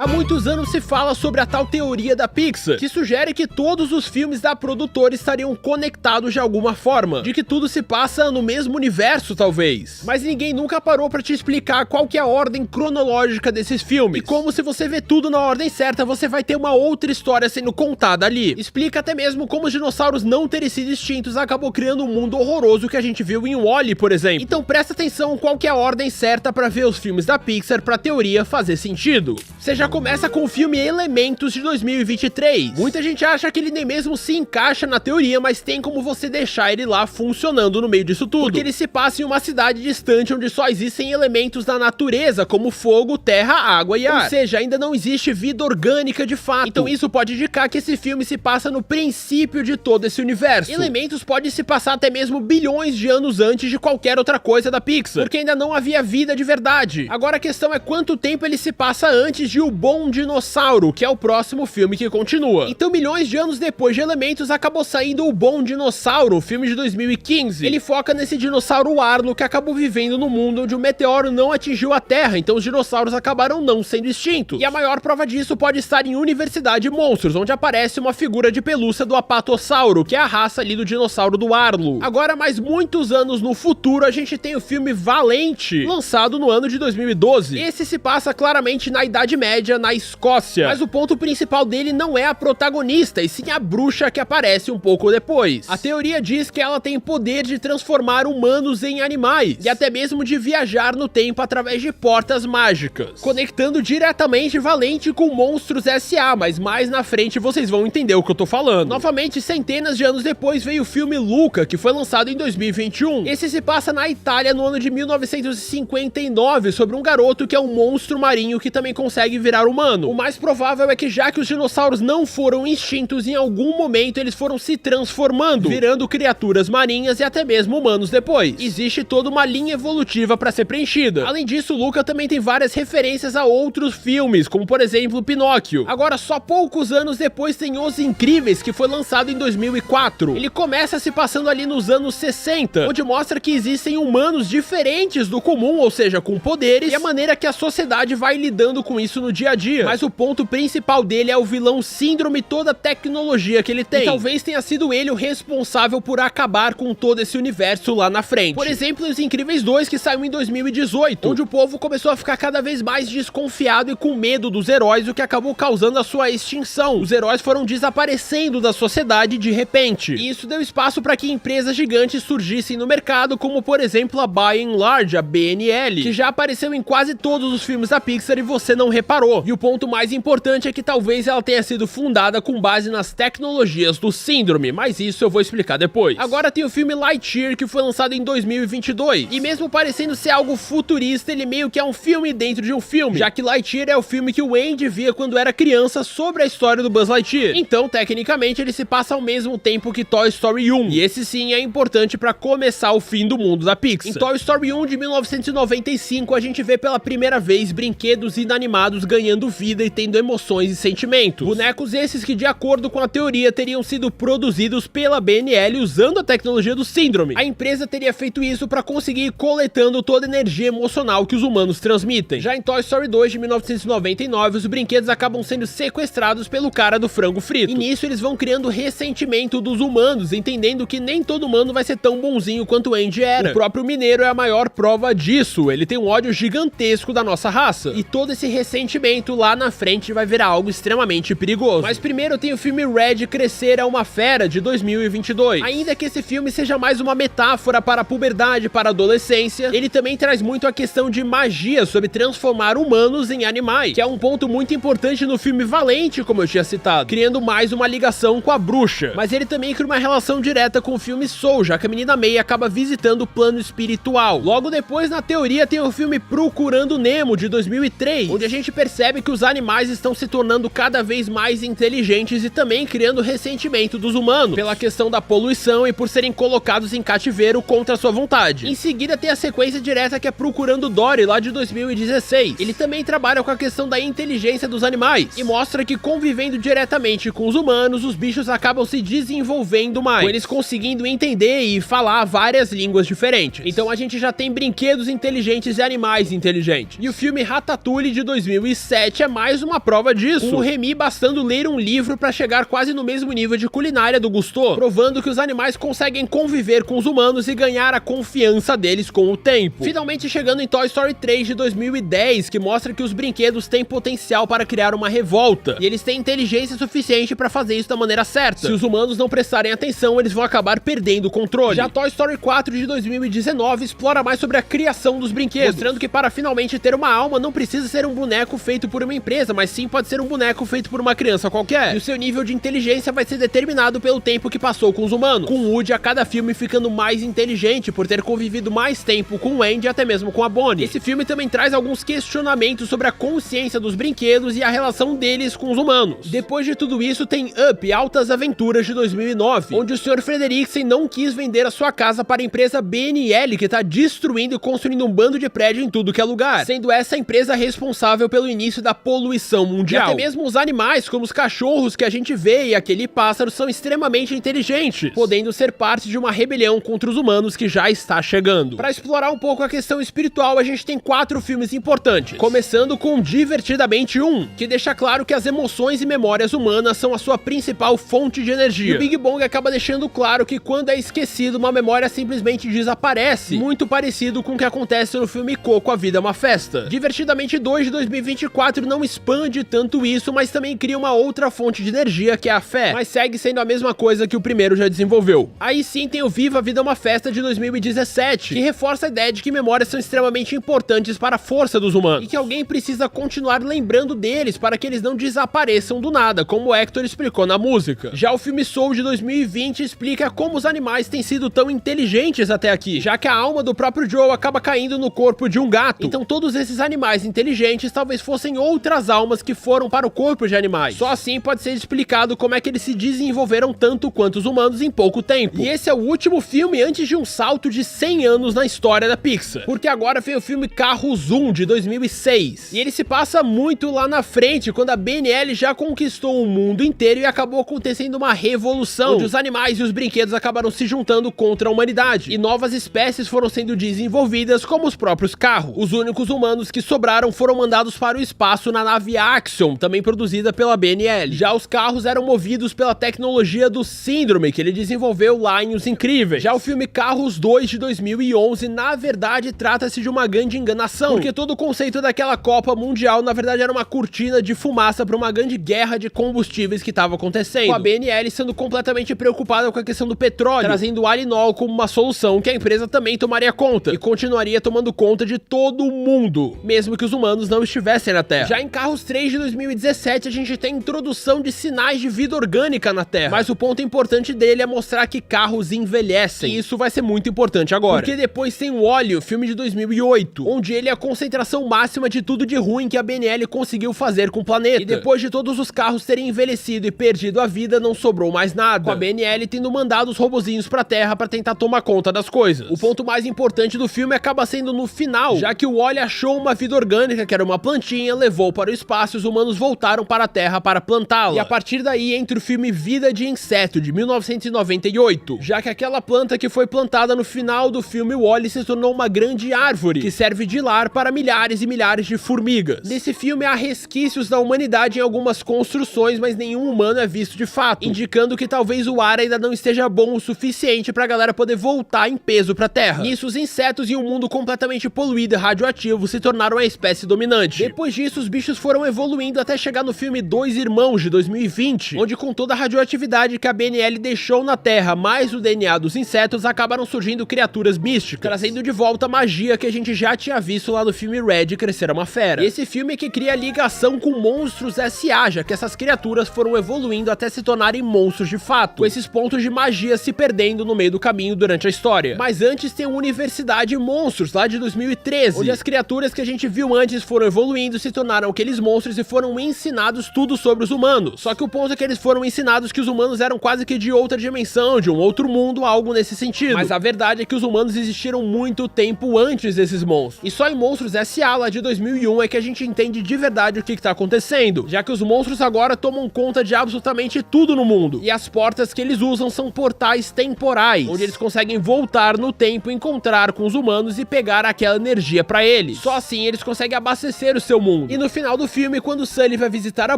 Há muitos anos se fala sobre a tal teoria da Pixar, que sugere que todos os filmes da produtora estariam conectados de alguma forma, de que tudo se passa no mesmo universo talvez. Mas ninguém nunca parou pra te explicar qual que é a ordem cronológica desses filmes, e como se você vê tudo na ordem certa, você vai ter uma outra história sendo contada ali. Explica até mesmo como os dinossauros não terem sido extintos acabou criando um mundo horroroso que a gente viu em Wall-E, por exemplo. Então presta atenção qual que é a ordem certa pra ver os filmes da Pixar pra teoria fazer sentido. Você já começa com o filme Elementos de 2023. Muita gente acha que ele nem mesmo se encaixa na teoria, mas tem como você deixar ele lá funcionando no meio disso tudo. Porque ele se passa em uma cidade distante onde só existem elementos da natureza, como fogo, terra, água e ar. Ou seja, ainda não existe vida orgânica de fato. Então isso pode indicar que esse filme se passa no princípio de todo esse universo. Elementos pode se passar até mesmo bilhões de anos antes de qualquer outra coisa da Pixar, porque ainda não havia vida de verdade. Agora a questão é quanto tempo ele se passa antes de O Bom Dinossauro, que é o próximo filme que continua. Então milhões de anos depois de Elementos acabou saindo O Bom Dinossauro, um filme de 2015. Ele foca nesse dinossauro Arlo que acabou vivendo no mundo onde o meteoro não atingiu a Terra, então os dinossauros acabaram não sendo extintos. E a maior prova disso pode estar em Universidade Monstros, onde aparece uma figura de pelúcia do Apatossauro, que é a raça ali do dinossauro do Arlo. Agora, mais muitos anos no futuro, a gente tem o filme Valente, lançado no ano de 2012. Esse se passa claramente na Idade Média, na Escócia. Mas o ponto principal dele não é a protagonista, e sim a bruxa que aparece um pouco depois. A teoria diz que ela tem poder de transformar humanos em animais, e até mesmo de viajar no tempo através de portas mágicas, conectando diretamente Valente com Monstros S.A., mas mais na frente vocês vão entender o que eu tô falando. Novamente, centenas de anos depois veio o filme Luca, que foi lançado em 2021. Esse se passa na Itália no ano de 1959, sobre um garoto que é um monstro marinho que também consegue virar humano. O mais provável é que, já que os dinossauros não foram extintos, em algum momento eles foram se transformando, virando criaturas marinhas e até mesmo humanos depois. Existe toda uma linha evolutiva para ser preenchida. Além disso, Luca também tem várias referências a outros filmes, como por exemplo Pinóquio. Agora, só poucos anos depois tem Os Incríveis, que foi lançado em 2004. Ele começa se passando ali nos anos 60, onde mostra que existem humanos diferentes do comum, ou seja, com poderes, e a maneira que a sociedade vai lidando com isso no dia a dia. Mas o ponto principal dele é o vilão Síndrome e toda a tecnologia que ele tem. E talvez tenha sido ele o responsável por acabar com todo esse universo lá na frente. Por exemplo, Os Incríveis 2, que saiu em 2018, onde o povo começou a ficar cada vez mais desconfiado e com medo dos heróis, o que acabou causando a sua extinção. Os heróis foram desaparecendo da sociedade de repente. E isso deu espaço para que empresas gigantes surgissem no mercado, como por exemplo a By and Large, a BNL, que já apareceu em quase todos os filmes da Pixar e você não reparou. E o ponto mais importante é que talvez ela tenha sido fundada com base nas tecnologias do Síndrome, mas isso eu vou explicar depois. Agora tem o filme Lightyear, que foi lançado em 2022, e mesmo parecendo ser algo futurista, ele meio que é um filme dentro de um filme, já que Lightyear é o filme que o Andy via quando era criança sobre a história do Buzz Lightyear. Então, tecnicamente, ele se passa ao mesmo tempo que Toy Story 1, e esse sim é importante para começar o fim do mundo da Pixar. Em Toy Story 1 de 1995, a gente vê pela primeira vez brinquedos inanimados ganhando vida e tendo emoções e sentimentos. Bonecos esses que, de acordo com a teoria, teriam sido produzidos pela BNL usando a tecnologia do Síndrome. A empresa teria feito isso para conseguir ir coletando toda a energia emocional que os humanos transmitem. Já em Toy Story 2 de 1999, os brinquedos acabam sendo sequestrados pelo cara do frango frito. E nisso eles vão criando ressentimento dos humanos, entendendo que nem todo humano vai ser tão bonzinho quanto o Andy era. O próprio Mineiro é a maior prova disso. Ele tem um ódio gigantesco da nossa raça. E todo esse ressentimento lá na frente vai virar algo extremamente perigoso. Mas primeiro tem o filme Red, Crescer é uma Fera, de 2022. Ainda que esse filme seja mais uma metáfora para a puberdade, para a adolescência, ele também traz muito a questão de magia sobre transformar humanos em animais, que é um ponto muito importante no filme Valente, como eu tinha citado, criando mais uma ligação com a bruxa. Mas ele também cria uma relação direta com o filme Soul, já que a menina May acaba visitando o plano espiritual. Logo depois, na teoria, tem o filme Procurando Nemo, de 2003, onde a gente percebe que os animais estão se tornando cada vez mais inteligentes e também criando ressentimento dos humanos, pela questão da poluição e por serem colocados em cativeiro contra sua vontade. Em seguida tem a sequência direta que é Procurando Dory, lá de 2016. Ele também trabalha com a questão da inteligência dos animais e mostra que, convivendo diretamente com os humanos, os bichos acabam se desenvolvendo mais, com eles conseguindo entender e falar várias línguas diferentes. Então a gente já tem brinquedos inteligentes e animais inteligentes. E o filme Ratatouille, de 2007 7 é mais uma prova disso, com o Remy bastando ler um livro pra chegar quase no mesmo nível de culinária do Gusteau, provando que os animais conseguem conviver com os humanos e ganhar a confiança deles com o tempo. Finalmente chegando em Toy Story 3 de 2010, que mostra que os brinquedos têm potencial para criar uma revolta, e eles têm inteligência suficiente pra fazer isso da maneira certa. Se os humanos não prestarem atenção, eles vão acabar perdendo o controle. Já Toy Story 4 de 2019 explora mais sobre a criação dos brinquedos, mostrando que para finalmente ter uma alma não precisa ser um boneco feito por uma empresa, mas sim pode ser um boneco feito por uma criança qualquer. E o seu nível de inteligência vai ser determinado pelo tempo que passou com os humanos, com Woody a cada filme ficando mais inteligente por ter convivido mais tempo com o Andy e até mesmo com a Bonnie. Esse filme também traz alguns questionamentos sobre a consciência dos brinquedos e a relação deles com os humanos. Depois de tudo isso tem Up, Altas Aventuras de 2009, onde o Sr. Frederiksen não quis vender a sua casa para a empresa BNL, que está destruindo e construindo um bando de prédio em tudo que é lugar, sendo essa a empresa responsável pelo início da poluição mundial. E até mesmo os animais, como os cachorros que a gente vê e aquele pássaro, são extremamente inteligentes, podendo ser parte de uma rebelião contra os humanos que já está chegando. Para explorar um pouco a questão espiritual, a gente tem 4 filmes importantes, começando com Divertidamente 1, que deixa claro que as emoções e memórias humanas são a sua principal fonte de energia. E o Big Bong acaba deixando claro que quando é esquecido, uma memória simplesmente desaparece, muito parecido com o que acontece no filme Coco, A Vida é uma Festa. Divertidamente 2 de 2024 não expande tanto isso, mas também cria uma outra fonte de energia, que é a fé, mas segue sendo a mesma coisa que o primeiro já desenvolveu. Aí sim tem o Viva a Vida é uma Festa de 2017, que reforça a ideia de que memórias são extremamente importantes para a força dos humanos, e que alguém precisa continuar lembrando deles para que eles não desapareçam do nada, como o Hector explicou na música. Já o filme Soul de 2020 explica como os animais têm sido tão inteligentes até aqui, já que a alma do próprio Joe acaba caindo no corpo de um gato. Então todos esses animais inteligentes talvez fossem outras almas que foram para o corpo de animais. Só assim pode ser explicado como é que eles se desenvolveram tanto quanto os humanos em pouco tempo. E esse é o último filme antes de um salto de 100 anos na história da Pixar, porque agora vem o filme Carros 1 de 2006. E ele se passa muito lá na frente, quando a BNL já conquistou o mundo inteiro e acabou acontecendo uma revolução, onde os animais e os brinquedos acabaram se juntando contra a humanidade, e novas espécies foram sendo desenvolvidas, como os próprios carros. Os únicos humanos que sobraram foram mandados para o espaço na nave Axiom, também produzida pela BNL. Já os carros eram movidos pela tecnologia do Síndrome, que ele desenvolveu lá em Os Incríveis. Já o filme Carros 2 de 2011, na verdade, trata-se de uma grande enganação, porque todo o conceito daquela Copa Mundial, na verdade, era uma cortina de fumaça para uma grande guerra de combustíveis que estava acontecendo, com a BNL sendo completamente preocupada com a questão do petróleo, trazendo o Alinol como uma solução que a empresa também tomaria conta, e continuaria tomando conta de todo o mundo, mesmo que os humanos não estivessem na Terra. Já em Carros 3 de 2017, a gente tem a introdução de sinais de vida orgânica na Terra, mas o ponto importante dele é mostrar que carros envelhecem, e isso vai ser muito importante agora, porque depois tem o Wall-E, o filme de 2008, onde ele é a concentração máxima de tudo de ruim que a BNL conseguiu fazer com o planeta, e depois de todos os carros terem envelhecido e perdido a vida, não sobrou mais nada, com a BNL tendo mandado os robozinhos pra Terra pra tentar tomar conta das coisas. O ponto mais importante do filme acaba sendo no final, já que o Wall-E achou uma vida orgânica, que era uma plantinha, levou para o espaço e os humanos voltaram para a Terra para plantá-la. E a partir daí entra o filme Vida de Inseto, de 1998, já que aquela planta que foi plantada no final do filme Wall-E se tornou uma grande árvore, que serve de lar para milhares e milhares de formigas. Nesse filme há resquícios da humanidade em algumas construções, mas nenhum humano é visto de fato, indicando que talvez o ar ainda não esteja bom o suficiente pra galera poder voltar em peso pra Terra. Nisso, os insetos e um mundo completamente poluído e radioativo se tornaram a espécie dominante. Depois disso, os bichos foram evoluindo até chegar no filme Dois Irmãos, de 2020, onde com toda a radioatividade que a BNL deixou na Terra, mais o DNA dos insetos, acabaram surgindo criaturas místicas, trazendo de volta a magia que a gente já tinha visto lá no filme Red, Crescer é uma Fera. E esse filme é que cria ligação com Monstros S.A., já que essas criaturas foram evoluindo até se tornarem monstros de fato, com esses pontos de magia se perdendo no meio do caminho durante a história. Mas antes tem o Universidade Monstros, lá de 2013, onde as criaturas que a gente viu antes foram evoluindo, se tornaram aqueles monstros e foram ensinados tudo sobre os humanos. Só que o ponto é que eles foram ensinados que os humanos eram quase que de outra dimensão, de um outro mundo, algo nesse sentido. Mas a verdade é que os humanos existiram muito tempo antes desses monstros. E só em Monstros S.A., lá de 2001, é que a gente entende de verdade o que tá acontecendo, já que os monstros agora tomam conta de absolutamente tudo no mundo. E as portas que eles usam são portais temporais, onde eles conseguem voltar no tempo, encontrar com os humanos e pegar aquela energia pra eles. Só assim eles conseguem abastecer o seu mundo. mundo. E no final do filme, quando Sully vai visitar a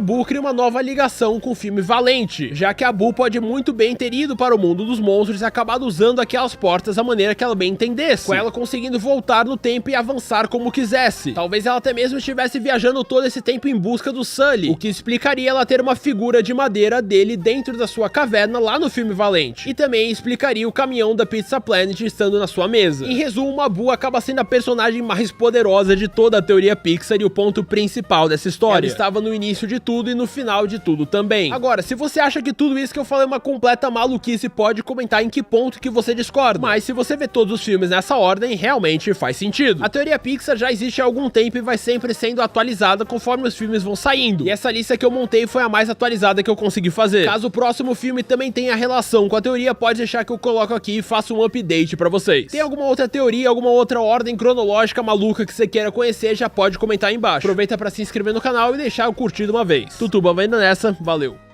Boo, cria uma nova ligação com o filme Valente, já que a Boo pode muito bem ter ido para o mundo dos monstros e acabado usando aquelas portas da maneira que ela bem entendesse, com ela conseguindo voltar no tempo e avançar como quisesse. Talvez ela até mesmo estivesse viajando todo esse tempo em busca do Sully, o que explicaria ela ter uma figura de madeira dele dentro da sua caverna lá no filme Valente. E também explicaria o caminhão da Pizza Planet estando na sua mesa. Em resumo, a Boo acaba sendo a personagem mais poderosa de toda a teoria Pixar e o ponto principal dessa história. Ela estava no início de tudo e no final de tudo também. Agora, se você acha que tudo isso que eu falei é uma completa maluquice, pode comentar em que ponto que você discorda. Mas se você vê todos os filmes nessa ordem, realmente faz sentido. A teoria Pixar já existe há algum tempo e vai sempre sendo atualizada conforme os filmes vão saindo. E essa lista que eu montei foi a mais atualizada que eu consegui fazer. Caso o próximo filme também tenha relação com a teoria, pode deixar que eu coloco aqui e faço um update pra vocês. Tem alguma outra teoria, alguma outra ordem cronológica maluca que você queira conhecer, já pode comentar aí embaixo. Aproveita pra se inscrever no canal e deixar o curtido uma vez. Tutuba vai indo nessa, valeu!